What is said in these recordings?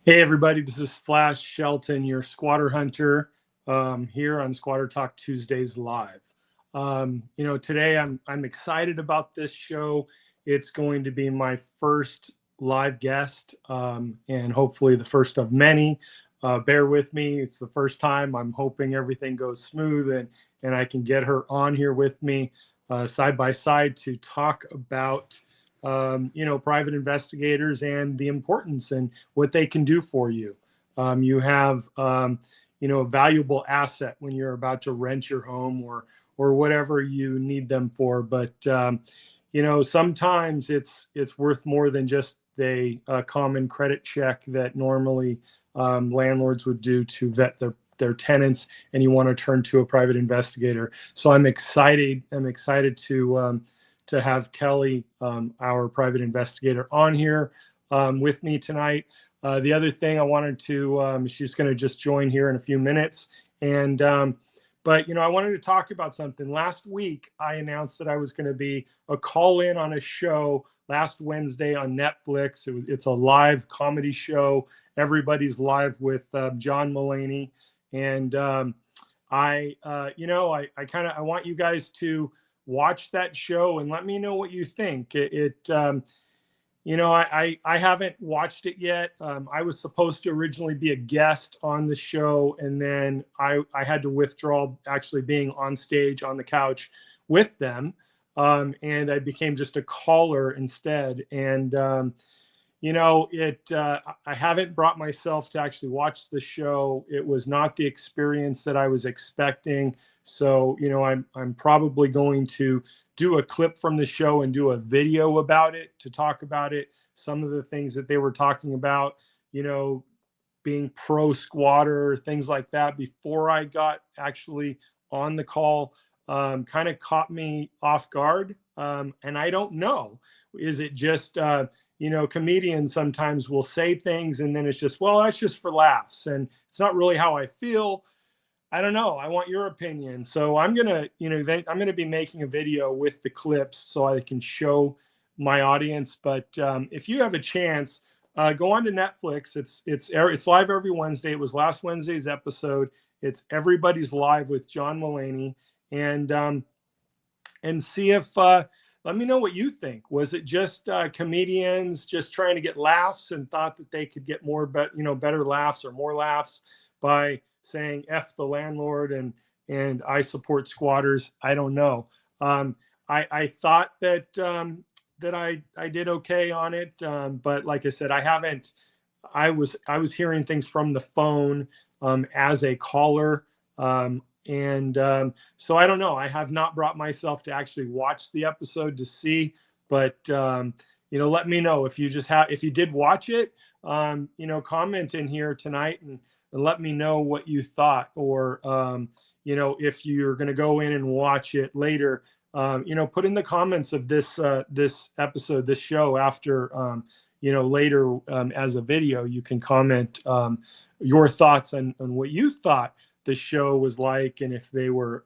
Hey everybody, this is Flash Shelton, your squatter hunter, here on Squatter Talk Tuesdays live. Today I'm excited about this show. It's going to be my first live guest, and hopefully the first of many. Bear with me; it's the first time. I'm hoping everything goes smooth and I can get her on here with me, side by side, to talk about private investigators and the importance and what they can do for you. You have, a valuable asset when you're about to rent your home or whatever you need them for. But sometimes it's worth more than just a common credit check that normally landlords would do to vet their tenants, and you want to turn to a private investigator. So I'm excited. To have Kelly, our private investigator, on here with me tonight. The other thing I wanted to, she's going to just join here in a few minutes. But I wanted to talk about something. Last week, I announced that I was going to be a call-in on a show last Wednesday on Netflix. It's a live comedy show. Everybody's live with John Mulaney. And I want you guys to watch that show and let me know what you think. I haven't watched it yet. I was supposed to originally be a guest on the show, and then I had to withdraw actually being on stage on the couch with them, and I became just a caller instead. And I haven't brought myself to actually watch the show. It was not the experience that I was expecting. So, I'm probably going to do a clip from the show and do a video about it to talk about it. Some of the things that they were talking about, being pro squatter, things like that, before I got actually on the call, kind of caught me off guard. And I don't know, is it just, comedians sometimes will say things and then it's just, well, that's just for laughs. And it's not really how I feel. I don't know. I want your opinion. So I'm going to be making a video with the clips so I can show my audience. But if you have a chance, go on to Netflix. It's live every Wednesday. It was last Wednesday's episode. It's Everybody's Live with John Mulaney. And see if, let me know what you think. Was it just comedians just trying to get laughs and thought that they could get more, better laughs or more laughs by saying F the landlord and I support squatters? I don't know. I thought that I did okay on it, but like I said, I was hearing things from the phone as a caller. So I don't know. I have not brought myself to actually watch the episode to see, but let me know if you did watch it. Comment in here tonight and let me know what you thought, or if you're going to go in and watch it later. Put in the comments of this episode, this show after. Later as a video, you can comment your thoughts on what you thought the show was like, and if they were,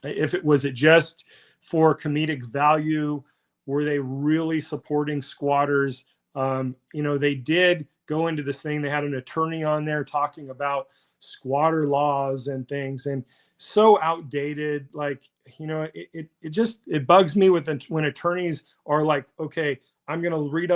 if it was just for comedic value, were they really supporting squatters? They did go into this thing. They had an attorney on there talking about squatter laws and things, and so outdated. Like, it bugs me when attorneys are like, okay, I'm going to read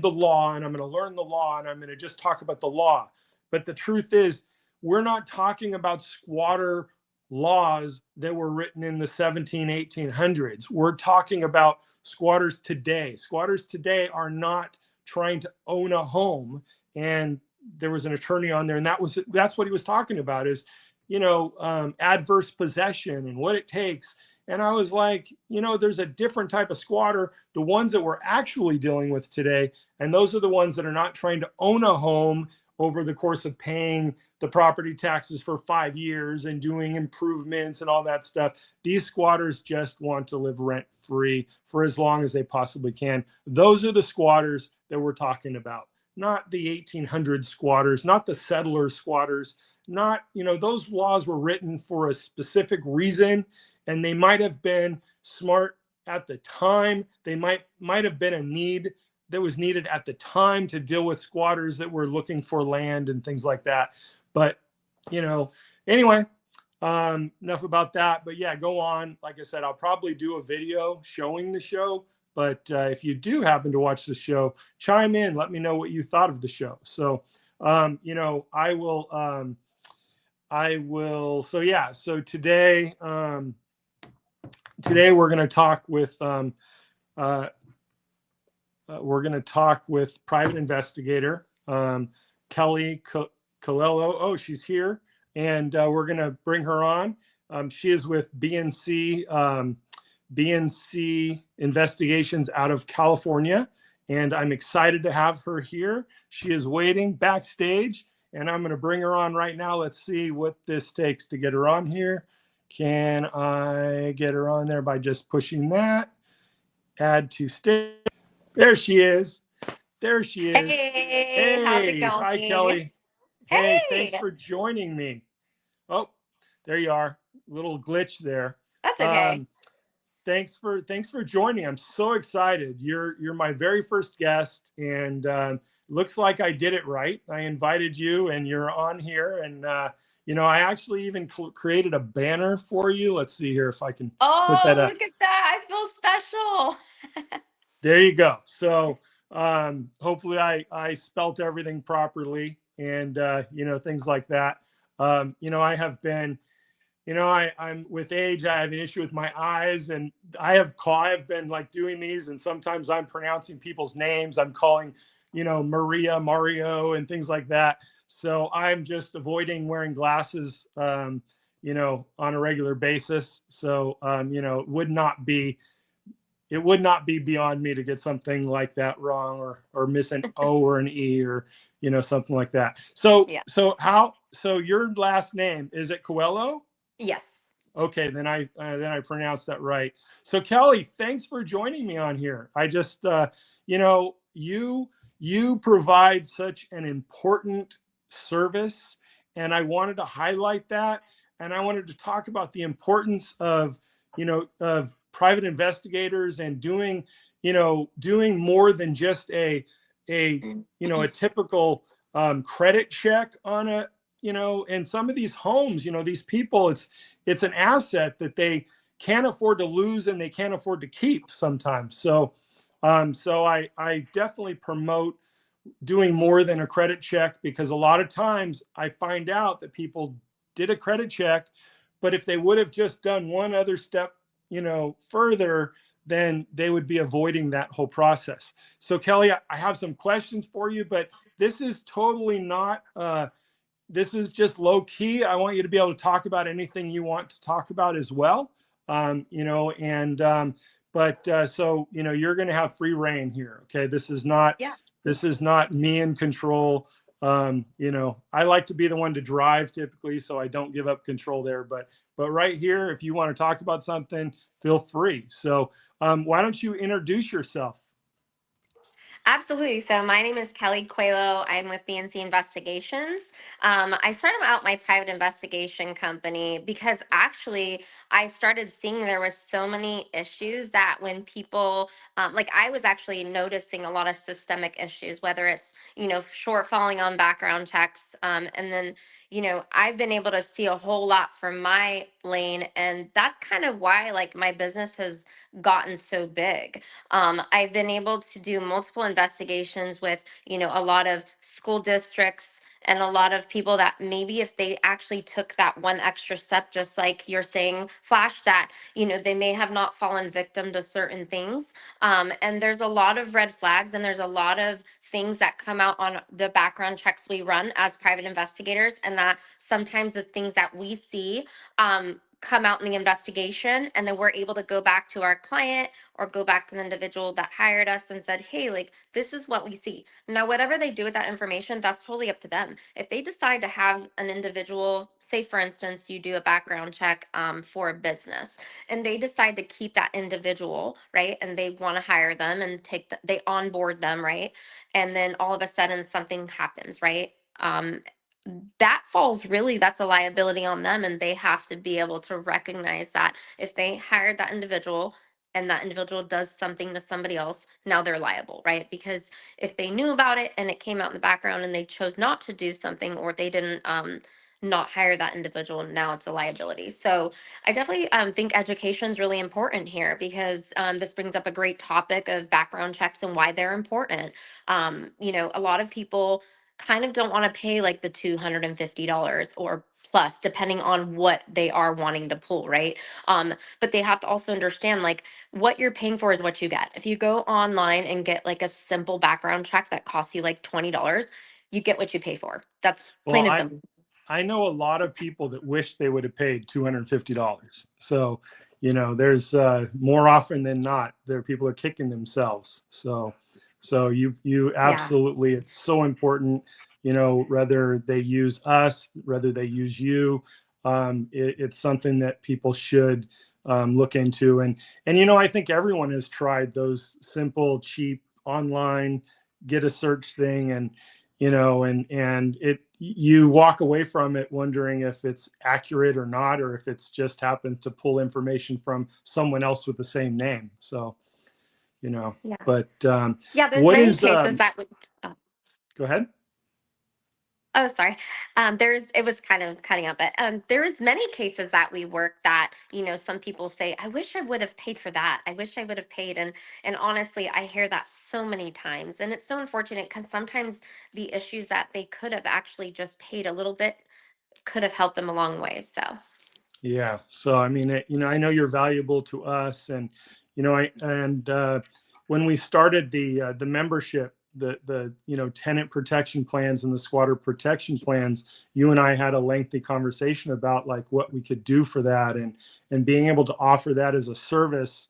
the law and I'm going to learn the law and I'm going to just talk about the law. But the truth is, we're not talking about squatter laws that were written in the 1800s. We're talking about squatters today. Squatters today are not trying to own a home. And there was an attorney on there, and that's what he was talking about is, adverse possession and what it takes. And I was like, there's a different type of squatter, the ones that we're actually dealing with today. And those are the ones that are not trying to own a home over the course of paying the property taxes for 5 years and doing improvements and all that stuff. These squatters just want to live rent-free for as long as they possibly can. Those are the squatters that we're talking about, not the 1800 squatters, not the settler squatters, not, those laws were written for a specific reason, and they might have been smart at the time. They might have been a need that was needed at the time to deal with squatters that were looking for land and things like that. But anyway, enough about that. But yeah, go on. Like I said, I'll probably do a video showing the show. But if you do happen to watch the show, chime in. Let me know what you thought of the show. So, I will. I will. So yeah. So today, we're going to talk with. We're going to talk with private investigator Kelley Coelho. Oh, she's here, and we're going to bring her on. She is with BNC Investigations out of California, and I'm excited to have her here. She is waiting backstage, and I'm going to bring her on right now. Let's see what this takes to get her on here. Can I get her on there by just pushing that? Add to stage. There she is. There she is. Hey, how's it going? Hi, Kelley. Hey, thanks Hey, for joining me. Oh, there you are. Little glitch there. that's okay. Thanks for joining. I'm so excited. You're my very first guest, and looks like I did it right. I invited you, and you're on here. And I actually even created a banner for you. Let's see here if I can put that Oh, up. look at that. I feel special. There you go. So hopefully I spelt everything properly, and things like that. I have been, I'm with age. I have an issue with my eyes, and I have been like doing these, and sometimes I'm pronouncing people's names. I'm calling, Maria, Mario, and things like that. So I'm just avoiding wearing glasses, on a regular basis. So it would not be beyond me to get something like that wrong, or miss an O or an E, or something like that. So Yeah. so your last name, is it Coelho? Yes. Okay, then I pronounced that right. So Kelley, thanks for joining me on here. I just you provide such an important service, and I wanted to highlight that, and I wanted to talk about the importance of private investigators, and doing more than just a typical credit check on and some of these homes, these people, it's an asset that they can't afford to lose, and they can't afford to keep sometimes. So I definitely promote doing more than a credit check, because a lot of times I find out that people did a credit check, but if they would have just done one other step, further, then they would be avoiding that whole process. So Kelley, I have some questions for you, but this is totally not, this is just low key. I want you to be able to talk about anything you want to talk about as well. So you're going to have free reign here. Okay. This is not, Yeah. me in control. I like to be the one to drive typically, so I don't give up control there. But right here, if you want to talk about something, feel free. So why don't you introduce yourself? Absolutely. So my name is Kelley Coelho. I'm with BNC Investigations. I started out my private investigation company because actually I started seeing there was so many issues that when people, like I was actually noticing a lot of systemic issues, whether it's, shortfalling on background checks. And then, I've been able to see a whole lot from my lane. And that's kind of why like my business has gotten so big. I've been able to do multiple investigations with, a lot of school districts and a lot of people that maybe if they actually took that one extra step, just like you're saying, Flash, that, they may have not fallen victim to certain things. And there's a lot of red flags, and there's a lot of things that come out on the background checks we run as private investigators, and that sometimes the things that we see come out in the investigation, and then we're able to go back to our client or go back to the individual that hired us and said, hey, like, this is what we see. Now, whatever they do with that information, that's totally up to them. If they decide to have an individual, say, for instance, you do a background check for a business, and they decide to keep that individual, right? And they want to hire them and they onboard them, right? And then all of a sudden something happens, right? That falls really, that's a liability on them, and they have to be able to recognize that if they hired that individual and that individual does something to somebody else, now they're liable, right? Because if they knew about it and it came out in the background and they chose not to do something, or they didn't not hire that individual, now it's a liability. So I definitely think education is really important here, because this brings up a great topic of background checks and why they're important. A lot of people kind of don't want to pay like the $250 or plus, depending on what they are wanting to pull, right? But they have to also understand, like, what you're paying for is what you get. If you go online and get like a simple background check that costs you like $20, you get what you pay for. That's Well, plain and I simple. I know a lot of people that wish they would have paid $250. So, there's more often than not, there people are kicking themselves. So you Yeah. absolutely, it's so important. Whether they use us, whether they use you, it's something that people should look into. And I think everyone has tried those simple, cheap online get a search thing, and it you walk away from it wondering if it's accurate or not, or if it's just happened to pull information from someone else with the same name. So, Yeah. but Yeah, there's what many is cases that would. Oh, go ahead. oh, sorry. There's it was kind of cutting out, but there is many cases that we work that some people say, "I wish I would have paid for that. I wish I would have paid." And honestly, I hear that so many times, and it's so unfortunate, because sometimes the issues that they could have actually just paid a little bit could have helped them a long way. So Yeah. So I mean, I know you're valuable to us, and I and when we started the membership, the tenant protection plans and the squatter protection plans, you and I had a lengthy conversation about like what we could do for that, and being able to offer that as a service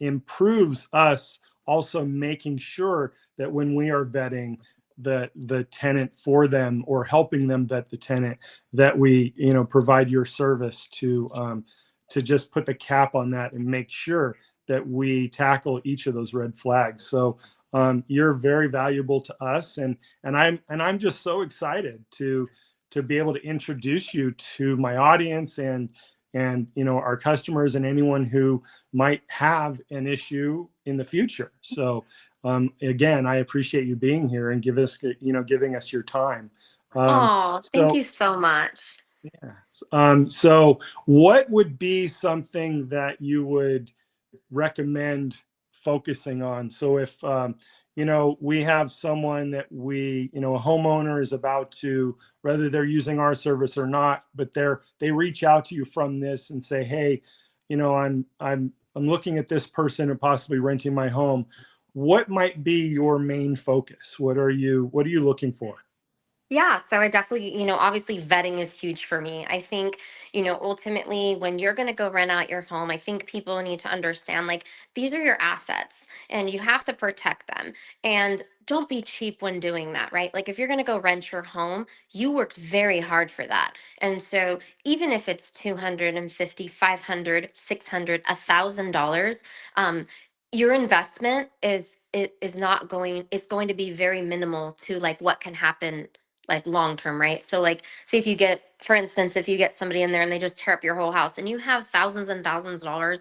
improves us also making sure that when we are vetting the tenant for them, or helping them vet the tenant, that we provide your service to just put the cap on that and make sure that we tackle each of those red flags. So you're very valuable to us, and I'm just so excited to be able to introduce you to my audience, and our customers, and anyone who might have an issue in the future. So again, I appreciate you being here and giving us your time. um, oh, thank so you so much. yeah. So what would be something that you would recommend focusing on? So if we have someone that a homeowner is about to, whether they're using our service or not, but they reach out to you from this and say, hey, I'm looking at this person and possibly renting my home. What might be your main focus? What are you looking for? Yeah, so I definitely, obviously vetting is huge for me. I think, ultimately when you're going to go rent out your home, I think people need to understand, like, these are your assets and you have to protect them. And don't be cheap when doing that, right? Like, if you're going to go rent your home, you worked very hard for that. And so even if it's 250, 500, 600, $1,000, your investment is not going, it's going to be very minimal to like what can happen like long term, right? So like, say if you get, for instance, if you get somebody in there and they just tear up your whole house and you have thousands and thousands of dollars,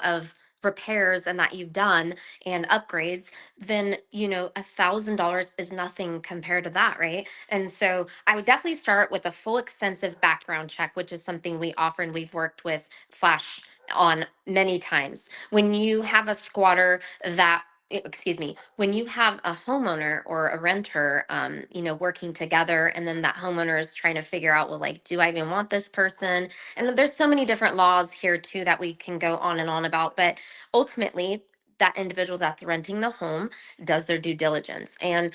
of repairs and that you've done and upgrades, then $1,000 is nothing compared to that, right? And so I would definitely start with a full extensive background check, which is something we offer and we've worked with Flash on many times. When you have a squatter that excuse me, when you have a homeowner or a renter, working together, and then that homeowner is trying to figure out, well, like, do I even want this person? And there's so many different laws here too that we can go on and on about, but ultimately, that individual that's renting the home does their due diligence. And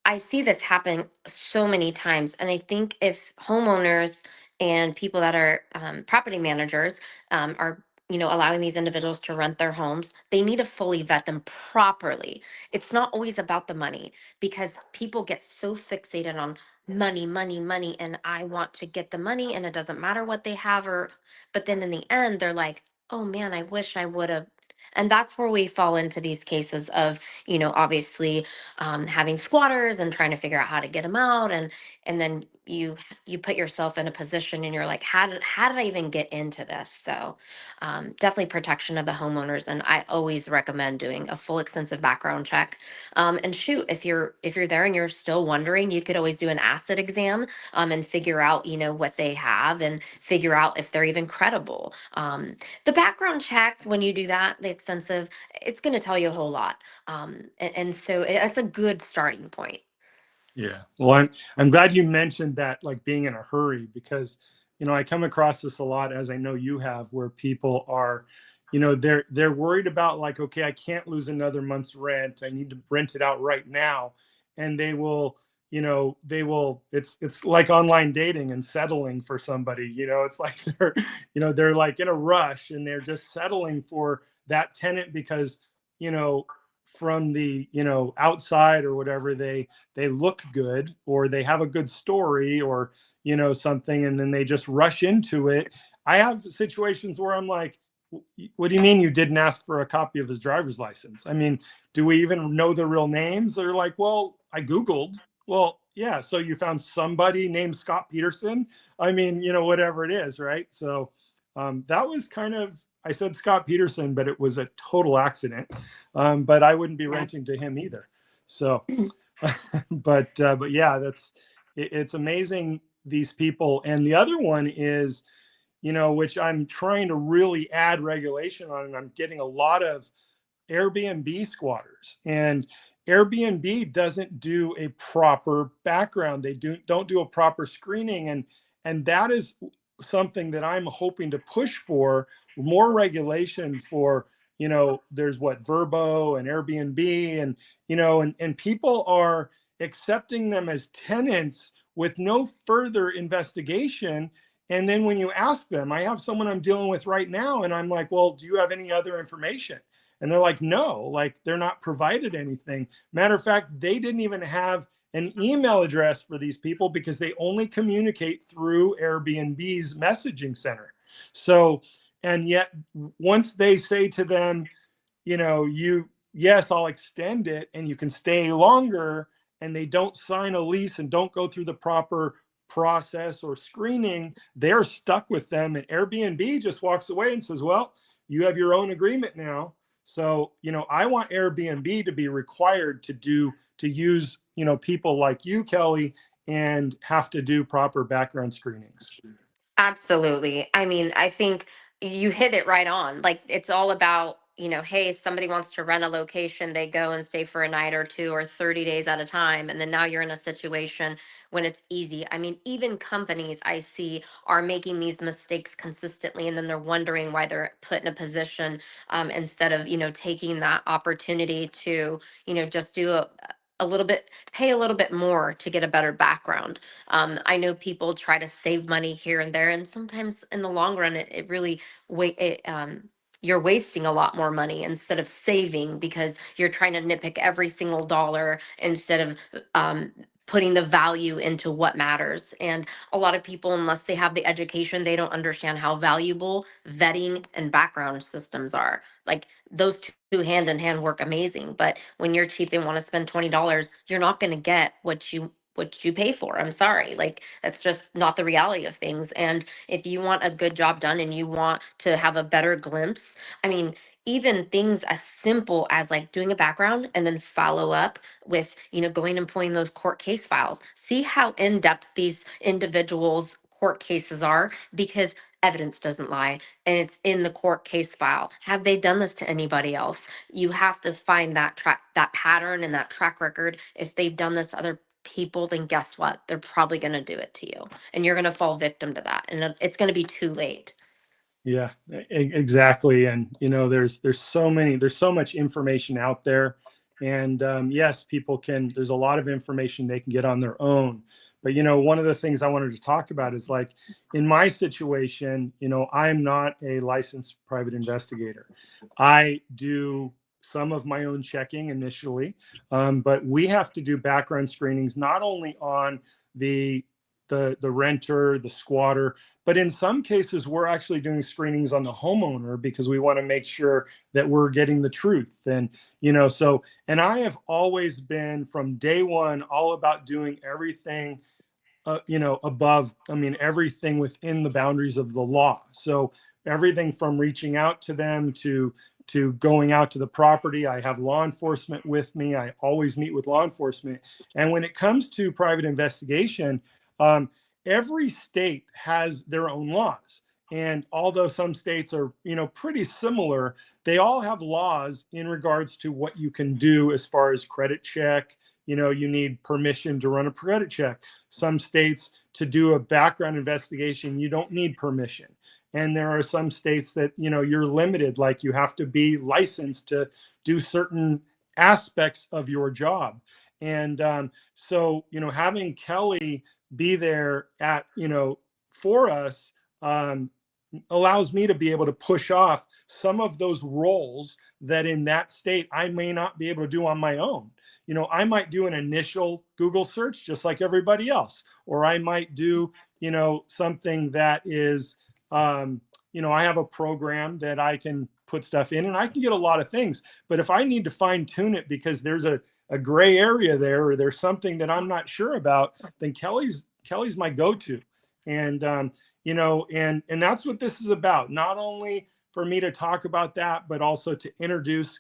I see this happen so many times. And I think if homeowners and people that are property managers are, allowing these individuals to rent their homes, they need to fully vet them properly. It's not always about the money, because people get so fixated on money, money, money, and I want to get the money and it doesn't matter what they have, or, but then in the end, they're like, oh man, I wish I would have. And that's where we fall into these cases of, obviously having squatters and trying to figure out how to get them out, and then you put yourself in a position and you're like, how did I even get into this? So definitely protection of the homeowners, and I always recommend doing a full extensive background check. And shoot, if you're there and you're still wondering, you could always do an asset exam, and figure out what they have and figure out if they're even credible. The background check, when you do that, the extensive, it's going to tell you a whole lot. And so that's a good starting point. Yeah. Well, I'm glad you mentioned that, like being in a hurry, because I come across this a lot, as I know you have, where people are, they're worried about, like, okay, I can't lose another month's rent. I need to rent it out right now. And they will it's like online dating and settling for somebody. It's like they're like in a rush and they're just settling for that tenant because, you know, from the, outside or whatever, they look good, or they have a good story, or something, and then they just rush into it. I have situations where I'm like, what do you mean you didn't ask for a copy of his driver's license? I mean, do we even know the real names? They're like, well, I googled. Well, yeah, so you found somebody named Scott Peterson. I mean, whatever it is, right? So that was kind of, I said Scott Peterson, but it was a total accident. But I wouldn't be renting to him either. So but yeah, it's amazing, these people. And the other one is, which I'm trying to really add regulation on, and I'm getting a lot of Airbnb squatters. And Airbnb doesn't do a proper background. They don't do a proper screening, and that is something that I'm hoping to push for more regulation for. There's what, Verbo and Airbnb, and and people are accepting them as tenants with no further investigation. And then when you ask them, I have someone I'm dealing with right now, and I'm like, well, do you have any other information? And they're like, no, like they're not provided anything. Matter of fact, they didn't even have an email address for these people because they only communicate through Airbnb's messaging center. So, and yet once they say to them, yes, I'll extend it and you can stay longer, and they don't sign a lease and don't go through the proper process or screening, they're stuck with them. And Airbnb just walks away and says, well, you have your own agreement now. So, I want Airbnb to be required to use, people like you, Kelly, and have to do proper background screenings. Absolutely. I mean, I think you hit it right on. Like, it's all about, hey, somebody wants to rent a location, they go and stay for a night or two or 30 days at a time. And then now you're in a situation when it's easy. I mean, even companies I see are making these mistakes consistently, and then they're wondering why they're put in a position, instead of, taking that opportunity to, just do a little bit, pay a little bit more to get a better background. I know people try to save money here and there, and sometimes in the long run, it really you're wasting a lot more money instead of saving, because you're trying to nitpick every single dollar instead of putting the value into what matters. And a lot of people, unless they have the education, they don't understand how valuable vetting and background systems are. Like, those two hand in hand work amazing. But when you're cheap and want to spend $20, you're not going to get what you pay for. I'm sorry. Like, that's just not the reality of things. And if you want a good job done and you want to have a better glimpse, I mean, even things as simple as like doing a background and then follow up with, going and pulling those court case files. See how in depth these individuals' court cases are, because evidence doesn't lie, and it's in the court case file. Have they done this to anybody else? You have to find that pattern and that track record. If they've done this to other people, then guess what? They're probably going to do it to you, and you're going to fall victim to that, and it's going to be too late. Yeah, exactly. And there's so much information out there, and yes, people can. There's a lot of information they can get on their own. But one of the things I wanted to talk about is, like, in my situation, I'm not a licensed private investigator. I do some of my own checking initially, but we have to do background screenings not only on the the renter, the squatter, but in some cases, we're actually doing screenings on the homeowner because we want to make sure that we're getting the truth. And, and I have always been from day one all about doing everything above, I mean, everything within the boundaries of the law. So everything from reaching out to them to going out to the property. I have law enforcement with me. I always meet with law enforcement. And when it comes to private investigation, um, every state has their own laws. And although some states are, pretty similar, they all have laws in regards to what you can do as far as credit check. You need permission to run a credit check. Some states, to do a background investigation, you don't need permission. And there are some states that, you're limited, like you have to be licensed to do certain aspects of your job. And so, having Kelley be there for us, allows me to be able to push off some of those roles that in that state I may not be able to do on my own. I might do an initial Google search just like everybody else, or I might do, something that is, I have a program that I can put stuff in and I can get a lot of things. But if I need to fine tune it because there's a gray area there, or there's something that I'm not sure about, then Kelley's my go-to. And, and that's what this is about. Not only for me to talk about that, but also to introduce,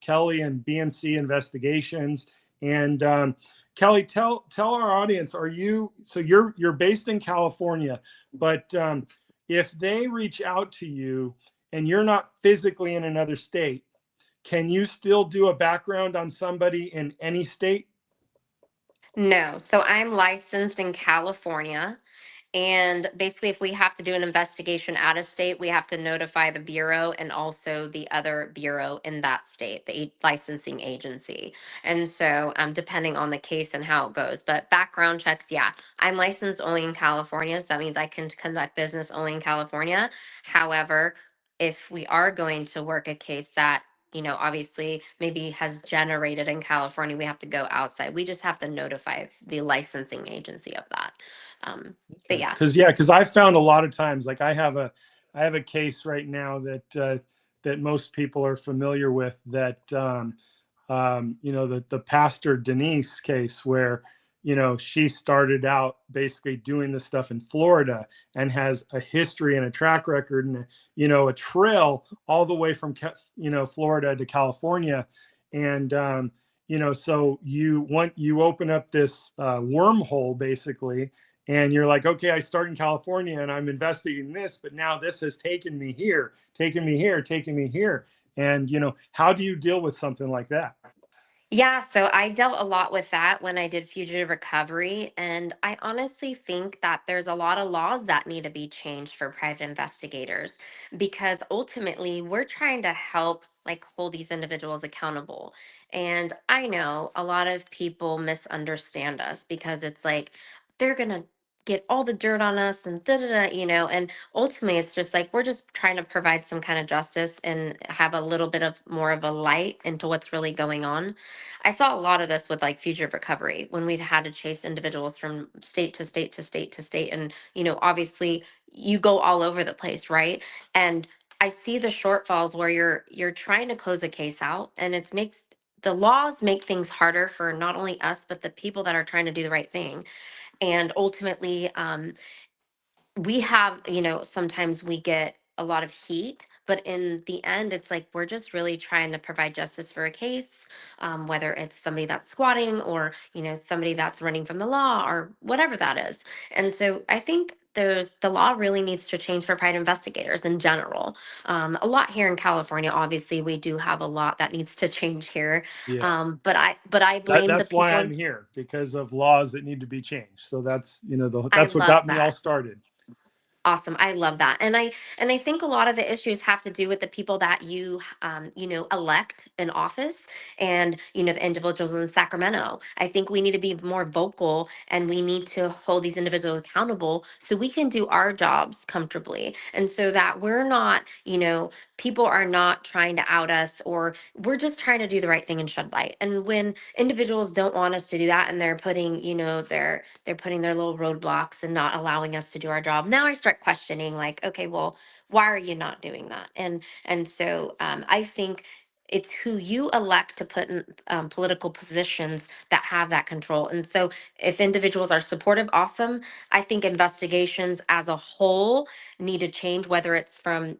Kelley and BNC Investigations. And Kelley, tell our audience, you're based in California, but if they reach out to you and you're not physically in another state, can you still do a background on somebody in any state? No, so I'm licensed in California. And basically, if we have to do an investigation out of state, we have to notify the bureau and also the other bureau in that state, the licensing agency. And so, depending on the case and how it goes, but background checks, yeah, I'm licensed only in California, so that means I can conduct business only in California. However, if we are going to work a case that obviously maybe has generated in California, we have to go outside. We just have to notify the licensing agency of that. But Okay. yeah. Because I've found a lot of times, like I have a case right now that most people are familiar with, that the pastor Denise case, where she started out basically doing this stuff in Florida and has a history and a track record and a trail all the way from Florida to California. And so you open up this wormhole basically, and you're like, okay, I start in California and I'm investigating this, but now this has taken me here, taken me here, taken me here. And how do you deal with something like that? Yeah, so I dealt a lot with that when I did fugitive recovery. And I honestly think that there's a lot of laws that need to be changed for private investigators because ultimately we're trying to help like hold these individuals accountable. And I know a lot of people misunderstand us because it's like they're going to get all the dirt on us and da da da, and ultimately it's just like we're just trying to provide some kind of justice and have a little bit of more of a light into what's really going on. I saw a lot of this with like future recovery when we've had to chase individuals from state to state to state to state. And, obviously you go all over the place, right? And I see the shortfalls where you're trying to close the case out and it makes the laws make things harder for not only us, but the people that are trying to do the right thing. And ultimately, we have, sometimes we get a lot of heat, but in the end, it's like we're just really trying to provide justice for a case, whether it's somebody that's squatting or, somebody that's running from the law or whatever that is. And so I think the law really needs to change for private investigators in general. A lot here in California, obviously, we do have a lot that needs to change here. Yeah. But I blame the That's why people. I'm here, because of laws that need to be changed. So that's, I that's what love got me all that. started. Awesome. I love that. And I think a lot of the issues have to do with the people that you elect in office and the individuals in Sacramento. I think we need to be more vocal and we need to hold these individuals accountable so we can do our jobs comfortably and so that we're not, people are not trying to out us or we're just trying to do the right thing and shed light. And when individuals don't want us to do that and they're putting, they're putting their little roadblocks and not allowing us to do our job. Now I start questioning, like, okay, well, why are you not doing that? And so I think It's who you elect to put in political positions that have that control. And so, if individuals are supportive, awesome. I think investigations as a whole need to change, whether it's from,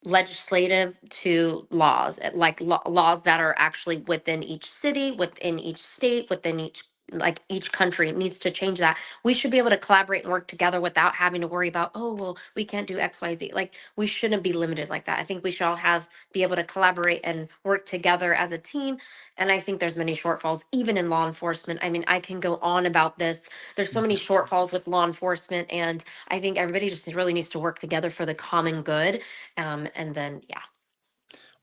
legislative to laws, like laws that are actually within each city, within each state, within each country. It needs to change that. We should be able to collaborate and work together without having to worry about, oh well, we can't do XYZ. Like, we shouldn't be limited like that. I think we should all have be able to collaborate and work together as a team. And I think there's many shortfalls even in law enforcement. I mean, I can go on about this. There's so many shortfalls with law enforcement, and I think everybody just really needs to work together for the common good. And then, yeah.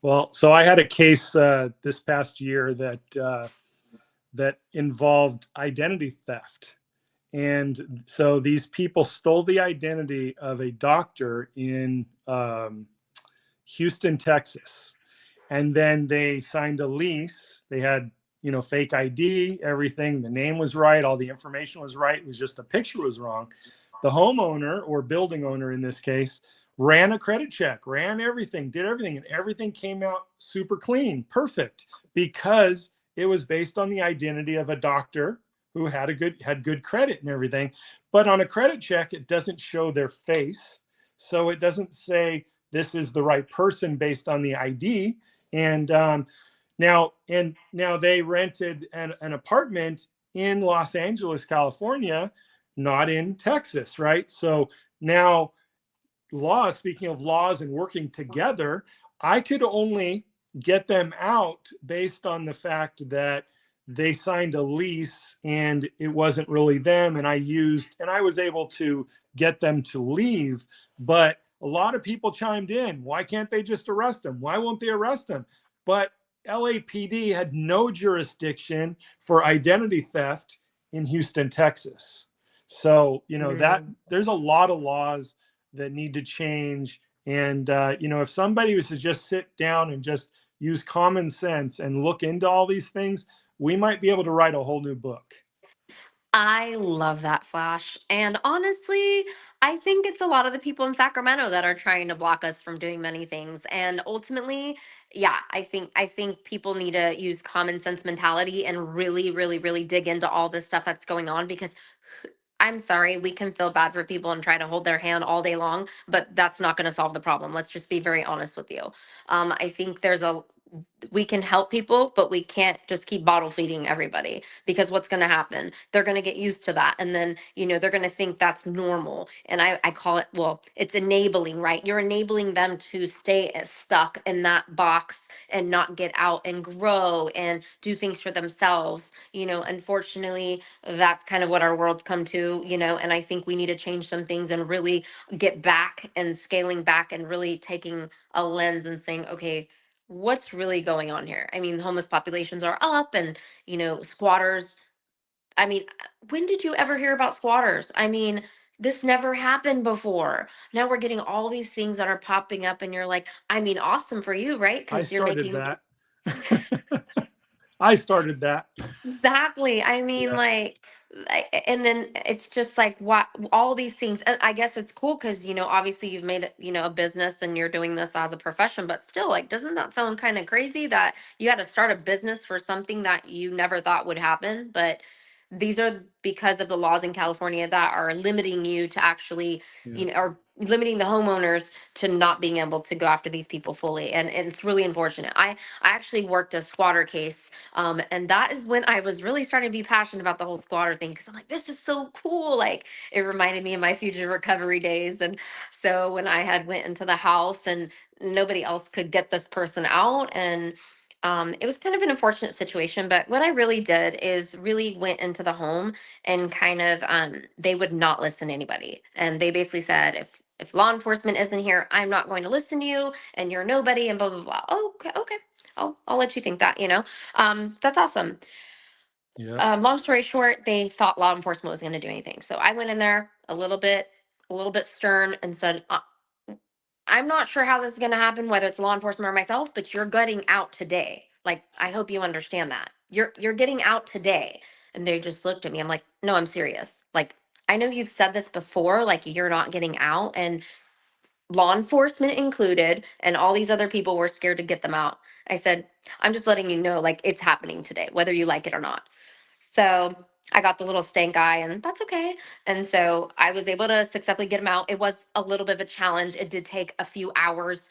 Well, so I had a case this past year that involved identity theft. And so these people stole the identity of a doctor in Houston, Texas. And then they signed a lease. They had, fake ID, everything. The name was right. All the information was right. It was just the picture was wrong. The homeowner, or building owner in this case, ran a credit check, ran everything, did everything, and everything came out super clean, perfect, because it was based on the identity of a doctor who had good credit and everything. But on a credit check, it doesn't show their face, so it doesn't say this is the right person based on the ID. And now they rented an apartment in Los Angeles, California, not in Texas, right? So now, speaking of laws and working together, I could only get them out based on the fact that they signed a lease and it wasn't really them. And I was able to get them to leave. But a lot of people chimed in. Why can't they just arrest them? Why won't they arrest them? But LAPD had no jurisdiction for identity theft in Houston, Texas. So, that there's a lot of laws that need to change. And, if somebody was to just sit down and just use common sense and look into all these things, we might be able to write a whole new book. I love that, Flash. And honestly, I think it's a lot of the people in Sacramento that are trying to block us from doing many things. And ultimately, yeah, I think people need to use common sense mentality and really, really, really dig into all this stuff that's going on, because I'm sorry, we can feel bad for people and try to hold their hand all day long, but that's not going to solve the problem. Let's just be very honest with you. I think we can help people, but we can't just keep bottle feeding everybody, because what's going to happen? They're going to get used to that. And then, they're going to think that's normal. And I call it, well, it's enabling, right? You're enabling them to stay stuck in that box and not get out and grow and do things for themselves. Unfortunately, that's kind of what our world's come to, and I think we need to change some things and really get back and scaling back and really taking a lens and saying, okay, what's really going on here? I mean, homeless populations are up, and squatters. I mean, when did you ever hear about squatters? I mean, this never happened before. Now we're getting all these things that are popping up, and you're like, I mean, awesome for you, right? I Because you're started making. that. I started that. Exactly. I mean, Yeah. and then it's just like, what, all these things. And I guess it's cool because, obviously you've made it, a business and you're doing this as a profession, but still, like, doesn't that sound kind of crazy that you had to start a business for something that you never thought would happen? But these are because of the laws in California that are limiting you to actually, Yeah. or limiting the homeowners to not being able to go after these people fully. And it's really unfortunate. I actually worked a squatter case, and that is when I was really starting to be passionate about the whole squatter thing, because I'm like, this is so cool. Like, it reminded me of my future recovery days. And so when I had went into the house and nobody else could get this person out, and it was kind of an unfortunate situation. But what I really did is really went into the home and kind of, they would not listen to anybody, and they basically said, if law enforcement isn't here, I'm not going to listen to you, and you're nobody, and blah blah blah. Oh, okay, okay. I'll let you think that, that's awesome. Yeah. Long story short, they thought law enforcement was going to do anything. So I went in there a little bit stern, and said, I'm not sure how this is going to happen, whether it's law enforcement or myself, but you're getting out today. Like, I hope you understand that. You're getting out today. And they just looked at me. I'm like, no, I'm serious. Like, I know you've said this before, like, you're not getting out. And law enforcement included, and all these other people were scared to get them out. I said, I'm just letting you know, like, it's happening today, whether you like it or not. So I got the little stank eye, and that's okay. And so I was able to successfully get them out. It was a little bit of a challenge. It did take a few hours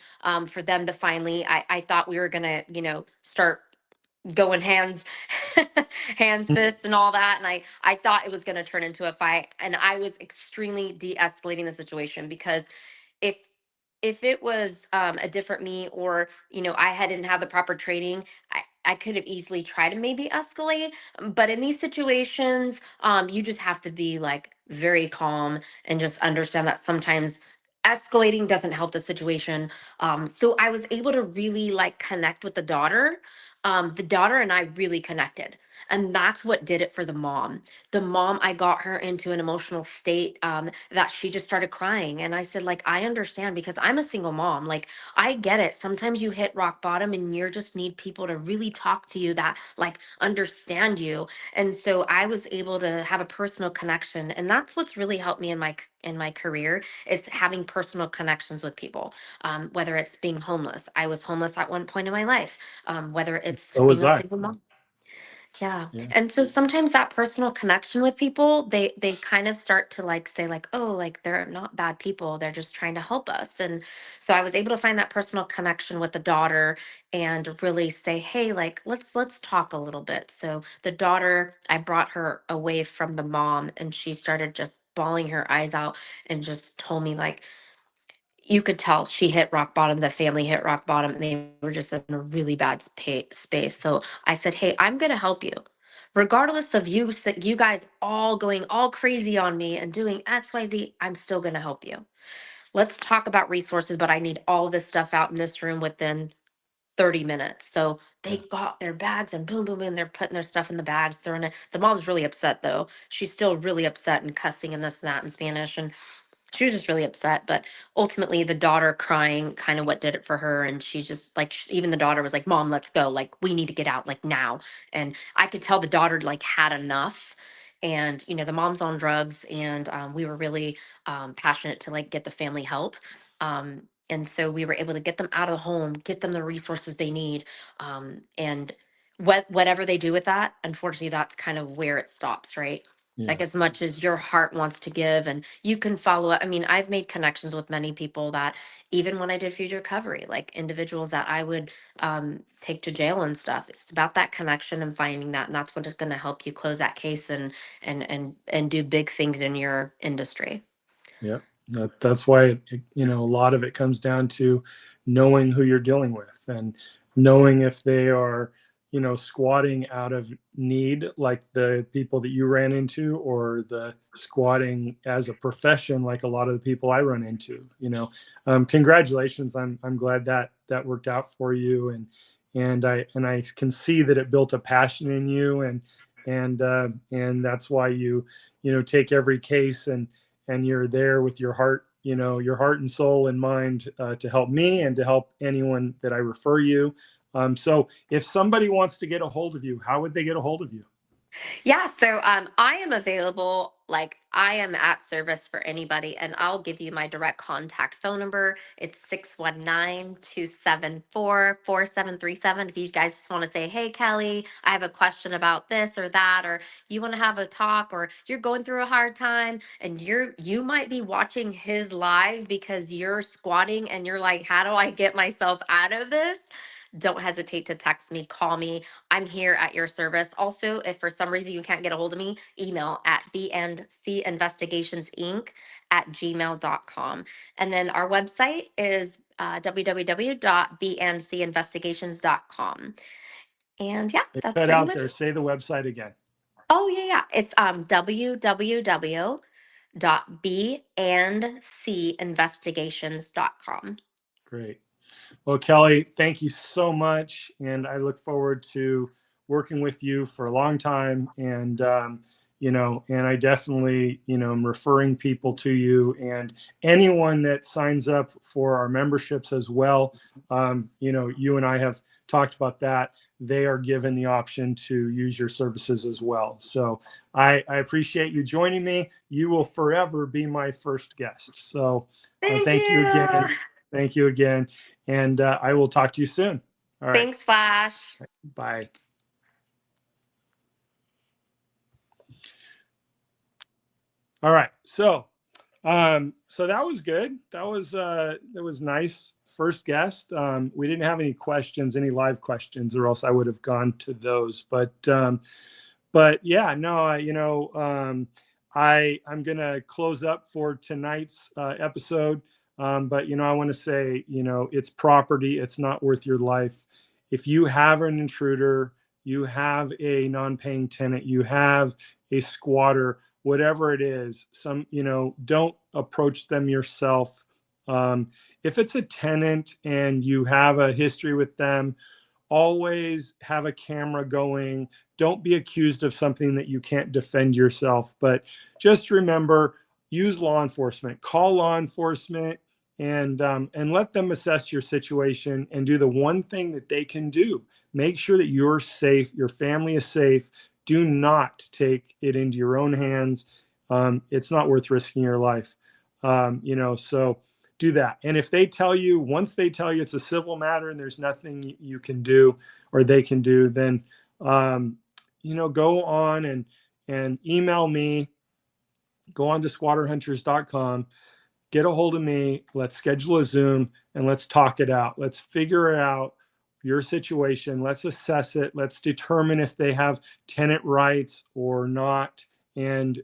for them to finally. I thought we were gonna, start going hands, hands, fists, and all that. And I thought it was gonna turn into a fight. And I was extremely de-escalating the situation because if if it was a different me, or I didn't have the proper training, I could have easily tried to maybe escalate. But in these situations, you just have to be like very calm and just understand that sometimes escalating doesn't help the situation. So I was able to really like connect with the daughter. The daughter and I really connected, and that's what did it for the mom. The mom, I got her into an emotional state that she just started crying. And I said, like, I understand because I'm a single mom. Like, I get it. Sometimes you hit rock bottom and you just need people to really talk to you that like understand you. And so I was able to have a personal connection. And that's what's really helped me in my career, is having personal connections with people. Whether it's being homeless. I was homeless at one point in my life. Whether it's So being was a I. single mom. Yeah. Yeah. And so sometimes that personal connection with people, they kind of start to like say like, "Oh, like they're not bad people. They're just trying to help us." And so I was able to find that personal connection with the daughter and really say, "Hey, like let's talk a little bit." So the daughter, I brought her away from the mom, and she started just bawling her eyes out and just told me like, you could tell she hit rock bottom. The family hit rock bottom, and they were just in a really bad space. So I said, "Hey, I'm going to help you. Regardless of you guys all going all crazy on me and doing XYZ, I'm still going to help you. Let's talk about resources, but I need all this stuff out in this room within 30 minutes." So they Yeah. got their bags and boom, boom, boom. They're putting their stuff in the bags, throwing it. The mom's really upset though. She's still really upset and cussing and this and that in Spanish. And she was just really upset. But ultimately the daughter crying kind of what did it for her. And she's just like, even the daughter was like, "Mom, let's go, like we need to get out like now." And I could tell the daughter like had enough. And the mom's on drugs, and we were really passionate to like get the family help. And so we were able to get them out of the home, get them the resources they need. And whatever they do with that, unfortunately that's kind of where it stops, right? Like, Yeah. as much as your heart wants to give and you can follow up. I mean, I've made connections with many people that, even when I did food recovery, like individuals that I would take to jail and stuff. It's about that connection and finding that, and that's what is going to help you close that case and do big things in your industry. Yeah. That's why a lot of it comes down to knowing who you're dealing with, and knowing if they are, squatting out of need, like the people that you ran into, or the squatting as a profession, like a lot of the people I run into. Congratulations. I'm glad that that worked out for you, and I can see that it built a passion in you, and that's why you take every case, and you're there with your heart, your heart and soul and mind, to help me and to help anyone that I refer you. So if somebody wants to get a hold of you, how would they get a hold of you? Yeah, so I am available. Like, I am at service for anybody, and I'll give you my direct contact phone number. It's 619-274-4737. If you guys just want to say, "Hey, Kelly, I have a question about this or that," or you want to have a talk, or you're going through a hard time and you might be watching his live because you're squatting and you're like, "How do I get myself out of this?" Don't hesitate to text me, call me. I'm here at your service. Also, if for some reason you can't get a hold of me, email at bndcinvestigationsinc@gmail.com. And then our website is www.bndcinvestigations.com. And yeah, They that's cut pretty out much there. it. Say the website again. Oh, yeah, yeah. It's www.bndcinvestigations.com. Great. Well, Kelly, thank you so much, and I look forward to working with you for a long time, and I definitely, am referring people to you, and anyone that signs up for our memberships as well. You and I have talked about that. They are given the option to use your services as well. So I appreciate you joining me. You will forever be my first guest. So Thank thank you you. again. Thank you again. And I will talk to you soon. All right. Thanks, Flash. Bye. All right. So that was good. That was nice. First guest. We didn't have any questions, any live questions, or else I would have gone to those. But yeah, no, I'm gonna close up for tonight's episode. But I want to say, it's property. It's not worth your life. If you have an intruder, you have a non-paying tenant, you have a squatter, whatever it is, don't approach them yourself. If it's a tenant and you have a history with them, always have a camera going. Don't be accused of something that you can't defend yourself. But just remember, use law enforcement. Call law enforcement and let them assess your situation and do the one thing that they can do. Make sure that you're safe, your family is safe. Do not take it into your own hands. It's not worth risking your life. So do that. And if they tell you, once they tell you it's a civil matter and there's nothing you can do or they can do, then, go on and email me, go on to squatterhunters.com, get a hold of me. Let's schedule a Zoom and let's talk it out. Let's figure out your situation. Let's assess it. Let's determine if they have tenant rights or not, and,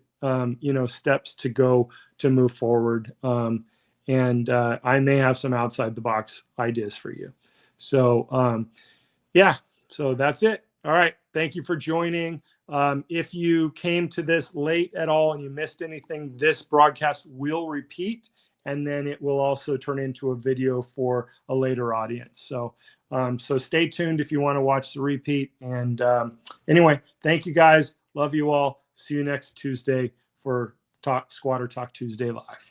steps to go to move forward. And I may have some outside the box ideas for you. So yeah, so that's it. All right. Thank you for joining. If you came to this late at all and you missed anything, this broadcast will repeat, and then it will also turn into a video for a later audience. So stay tuned if you want to watch the repeat. And anyway, thank you guys. Love you all. See you next Tuesday for Squatter Talk Tuesday Live.